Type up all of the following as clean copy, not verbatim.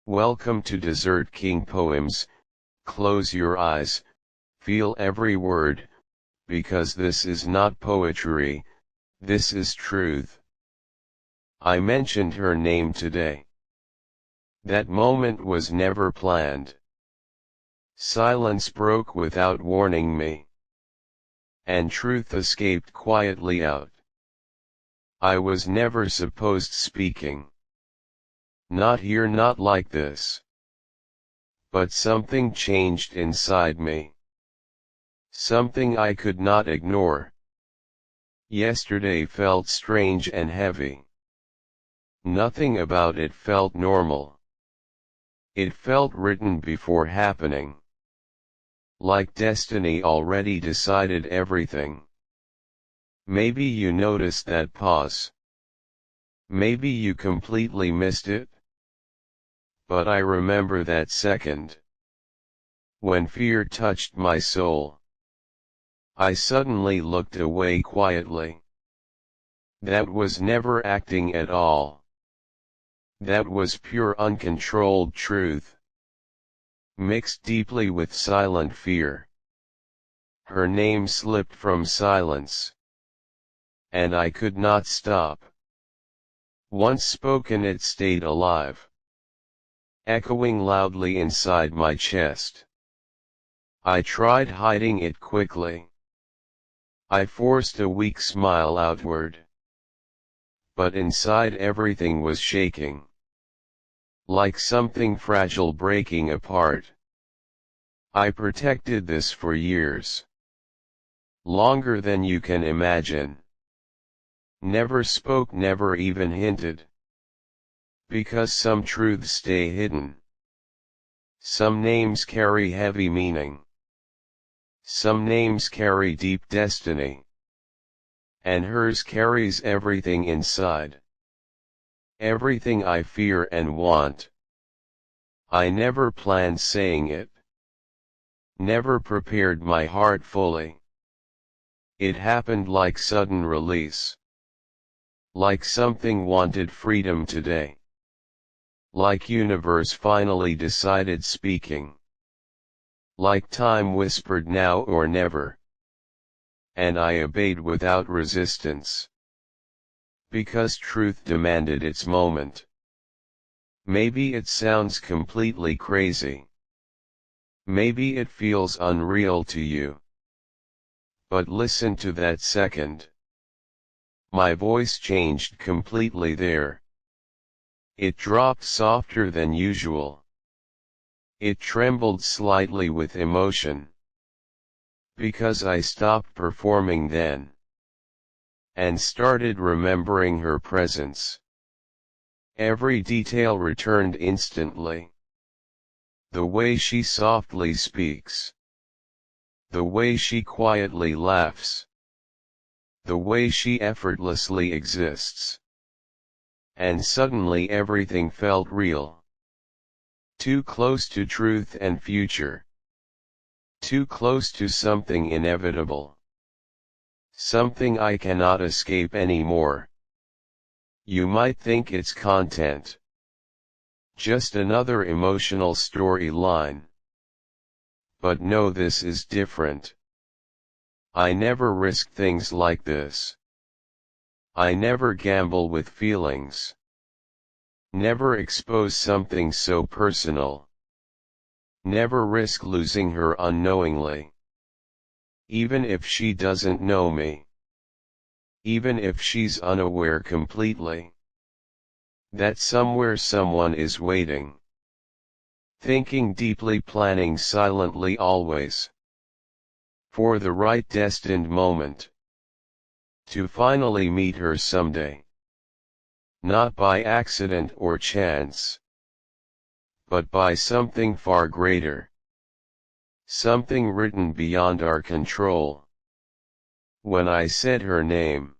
Welcome to Desert King Poems. Close your eyes, feel every word, because this is not poetry, this is truth. I mentioned her name today. That moment was never planned. Silence broke without warning me. And truth escaped quietly out. I was never supposed speaking. Not here, not like this. But something changed inside me. Something I could not ignore. Yesterday felt strange and heavy. Nothing about it felt normal. It felt written before happening. Like destiny already decided everything. Maybe you noticed that pause. Maybe you completely missed it. But I remember that second. When fear touched my soul. I suddenly looked away quietly. That was never acting at all. That was pure uncontrolled truth. Mixed deeply with silent fear. Her name slipped from silence. And I could not stop. Once spoken, it stayed alive. Echoing loudly inside my chest. I tried hiding it quickly. I forced a weak smile outward. But inside everything was shaking. Like something fragile breaking apart. I protected this for years. Longer than you can imagine. Never spoke, never even hinted. Because some truths stay hidden. Some names carry heavy meaning. Some names carry deep destiny. And hers carries everything inside. Everything I fear and want. I never planned saying it. Never prepared my heart fully. It happened like sudden release. Like something wanted freedom today. Like universe finally decided speaking. Like time whispered now or never. And I obeyed without resistance. Because truth demanded its moment. Maybe it sounds completely crazy. Maybe it feels unreal to you. But listen to that second. My voice changed completely there. It dropped softer than usual. It trembled slightly with emotion. Because I stopped performing then. And started remembering her presence. Every detail returned instantly. The way she softly speaks. The way she quietly laughs. The way she effortlessly exists. And suddenly everything felt real. Too close to truth and future. Too close to something inevitable. Something I cannot escape anymore. You might think it's content. Just another emotional storyline. But no, this is different. I never risk things like this. I never gamble with feelings. Never expose something so personal. Never risk losing her unknowingly. Even if she doesn't know me. Even if she's unaware completely. That somewhere someone is waiting. Thinking deeply, planning silently always. For the right destined moment. To finally meet her someday. Not by accident or chance. But by something far greater. Something written beyond our control. When I said her name.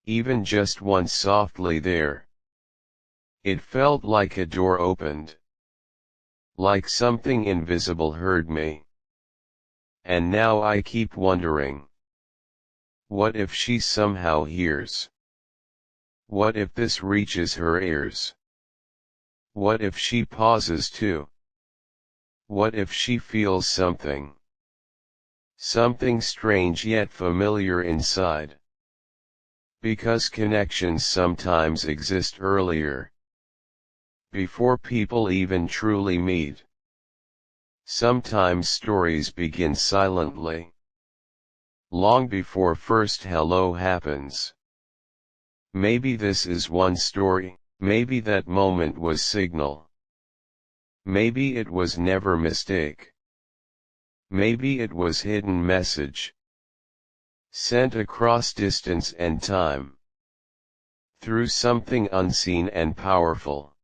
Even just once softly there. It felt like a door opened. Like something invisible heard me. And now I keep wondering. What if she somehow hears? What if this reaches her ears? What if she pauses too? What if she feels something? Something strange yet familiar inside. Because connections sometimes exist earlier. Before people even truly meet. Sometimes stories begin silently. Long before first hello happens. Maybe this is one story, maybe that moment was signal. Maybe it was never mistake. Maybe it was hidden message. Sent across distance and time. Through something unseen and powerful.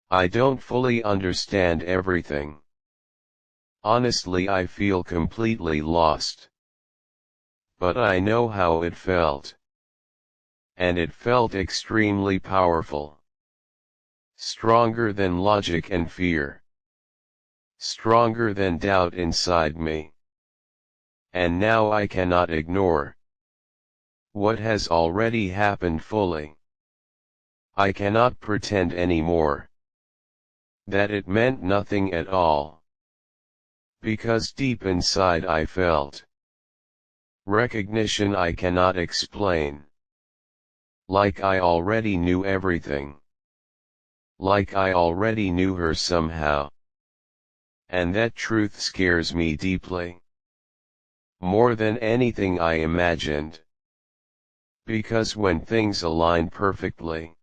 I don't fully understand everything. Honestly, I feel completely lost. But I know how it felt. And it felt extremely powerful. Stronger than logic and fear. Stronger than doubt inside me. And now I cannot ignore what has already happened fully. I cannot pretend anymore that it meant nothing at all. Because deep inside I felt recognition I cannot explain. Like I already knew everything. Like I already knew her somehow. And that truth scares me deeply. More than anything I imagined. Because when things align perfectly,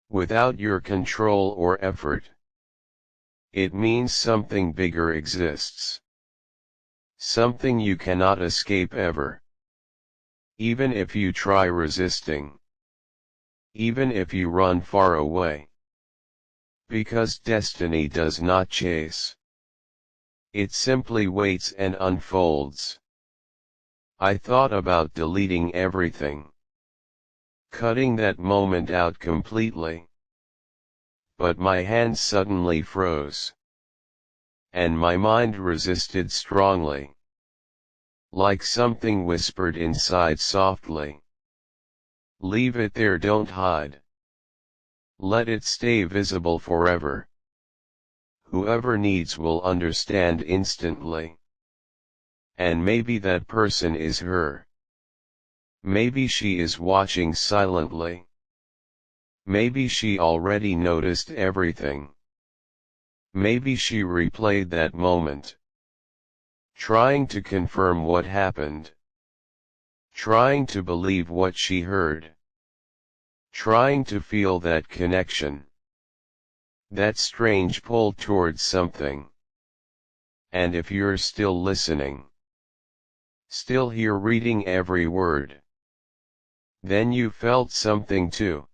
without your control or effort, it means something bigger exists. Something you cannot escape ever. Even if you try resisting. Even if you run far away. Because destiny does not chase. It simply waits and unfolds. I thought about deleting everything. Cutting that moment out completely. But my hands suddenly froze. And my mind resisted strongly. Like something whispered inside softly. Leave it there, don't hide. Let it stay visible forever. Whoever needs will understand instantly. And maybe that person is her. Maybe she is watching silently. Maybe she already noticed everything. Maybe she replayed that moment. Trying to confirm what happened. Trying to believe what she heard. Trying to feel that connection. That strange pull towards something. And if you're still listening, still here reading every word, then you felt something too.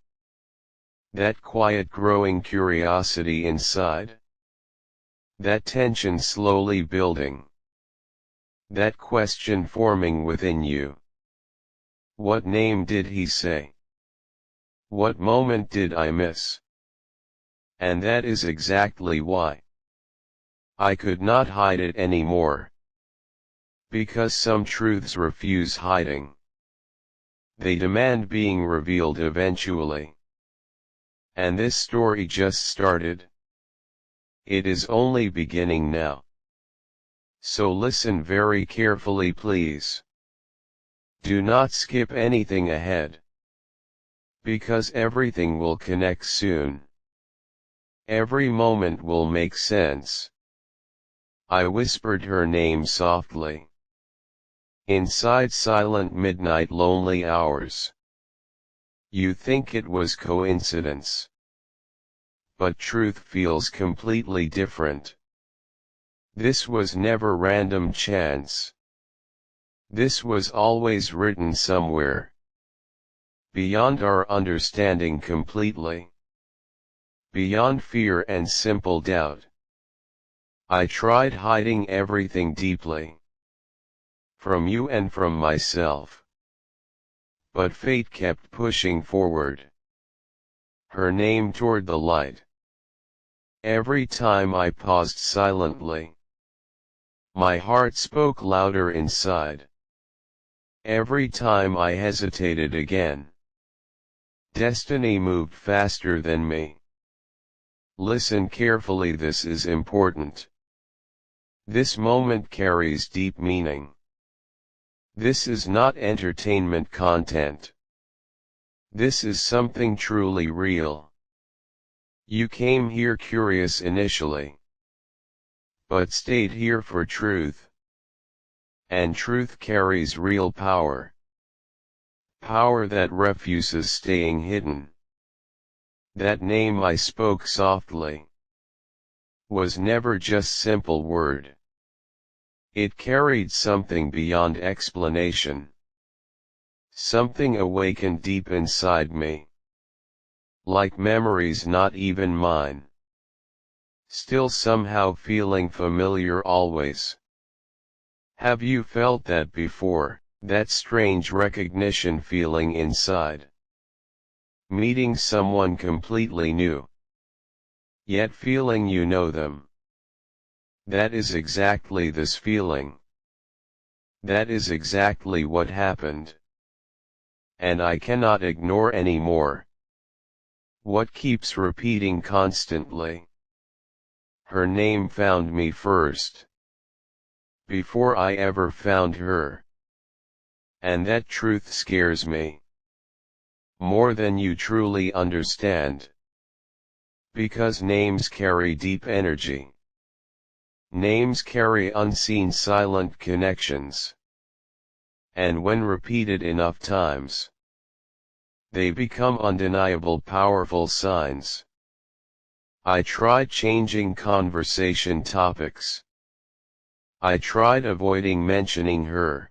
That quiet growing curiosity inside. That tension slowly building. That question forming within you. What name did he say? What moment did I miss? And that is exactly why I could not hide it anymore. Because some truths refuse hiding. They demand being revealed eventually. And this story just started. It is only beginning now. So listen very carefully, please. Do not skip anything ahead. Because everything will connect soon. Every moment will make sense. I whispered her name softly. Inside silent midnight lonely hours. You think it was coincidence. But truth feels completely different. This was never random chance. This was always written somewhere. Beyond our understanding completely. Beyond fear and simple doubt. I tried hiding everything deeply. From you and from myself. But fate kept pushing forward. Her name toward the light. Every time I paused silently. My heart spoke louder inside. Every time I hesitated again. Destiny moved faster than me. Listen carefully, this is important. This moment carries deep meaning. This is not entertainment content. This is something truly real. You came here curious initially, but stayed here for truth. And truth carries real power. Power that refuses staying hidden. That name I spoke softly was never just simple word. It carried something beyond explanation. Something awakened deep inside me. Like memories not even mine. Still somehow feeling familiar always. Have you felt that before, that strange recognition feeling inside? Meeting someone completely new, yet feeling you know them. That is exactly this feeling. That is exactly what happened. And I cannot ignore anymore. What keeps repeating constantly? Her name found me first. Before I ever found her. And that truth scares me. More than you truly understand. Because names carry deep energy. Names carry unseen silent connections. And when repeated enough times, they become undeniable powerful signs. I tried changing conversation topics. I tried avoiding mentioning her.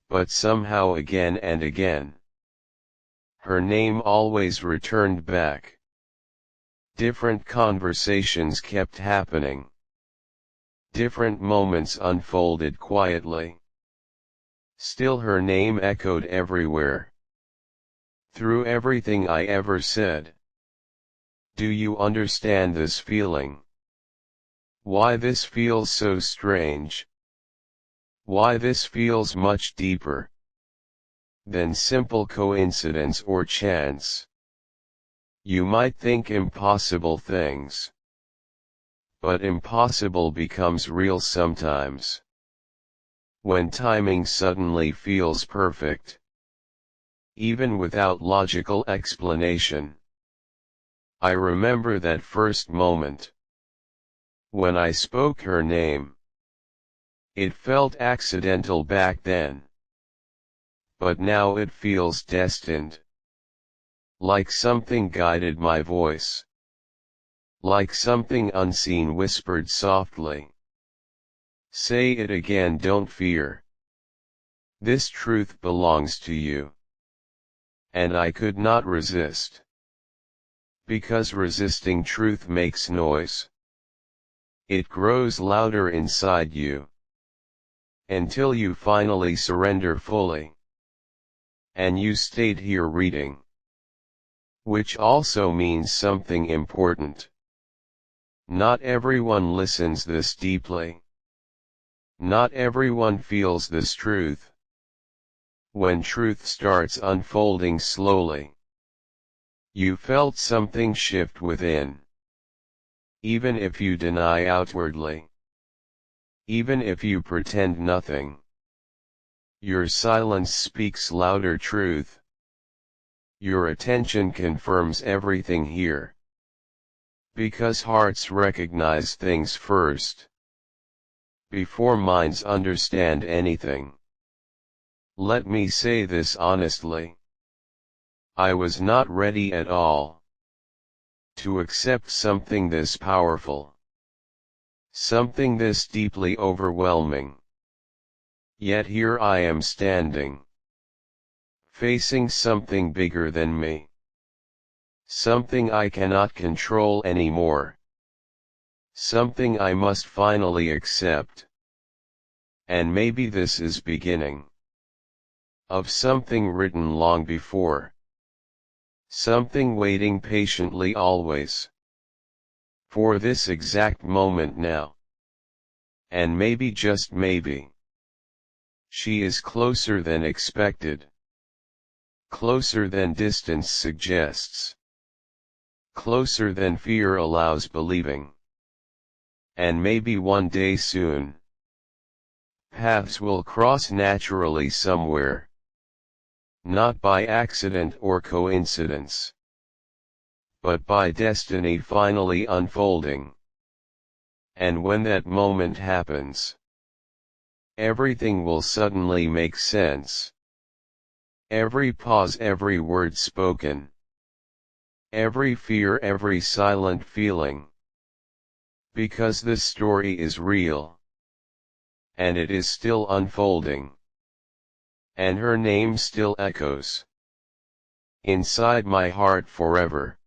But somehow again and again, her name always returned back. Different conversations kept happening. Different moments unfolded quietly. Still her name echoed everywhere. Through everything I ever said. Do you understand this feeling? Why this feels so strange? Why this feels much deeper than simple coincidence or chance? You might think impossible things. But impossible becomes real sometimes. When timing suddenly feels perfect. Even without logical explanation. I remember that first moment. When I spoke her name. It felt accidental back then. But now it feels destined. Like something guided my voice. Like something unseen whispered softly. Say it again, don't fear. This truth belongs to you. And I could not resist. Because resisting truth makes noise. It grows louder inside you. Until you finally surrender fully. And you stayed here reading. Which also means something important. Not everyone listens this deeply. Not everyone feels this truth. When truth starts unfolding slowly. You felt something shift within. Even if you deny outwardly. Even if you pretend nothing. Your silence speaks louder truth. Your attention confirms everything here. Because hearts recognize things first. Before minds understand anything. Let me say this honestly. I was not ready at all. To accept something this powerful. Something this deeply overwhelming. Yet here I am standing. Facing something bigger than me. Something I cannot control anymore. Something I must finally accept. And maybe this is beginning. Of something written long before. Something waiting patiently always. For this exact moment now. And maybe just maybe. She is closer than expected. Closer than distance suggests. closer than fear allows believing. And maybe one day soon, paths will cross naturally somewhere. Not by accident or coincidence, but by destiny finally unfolding. And when that moment happens, everything will suddenly make sense. Every pause, every word spoken, every fear, every silent feeling. Because this story is real, and it is still unfolding, and her name still echoes inside my heart forever.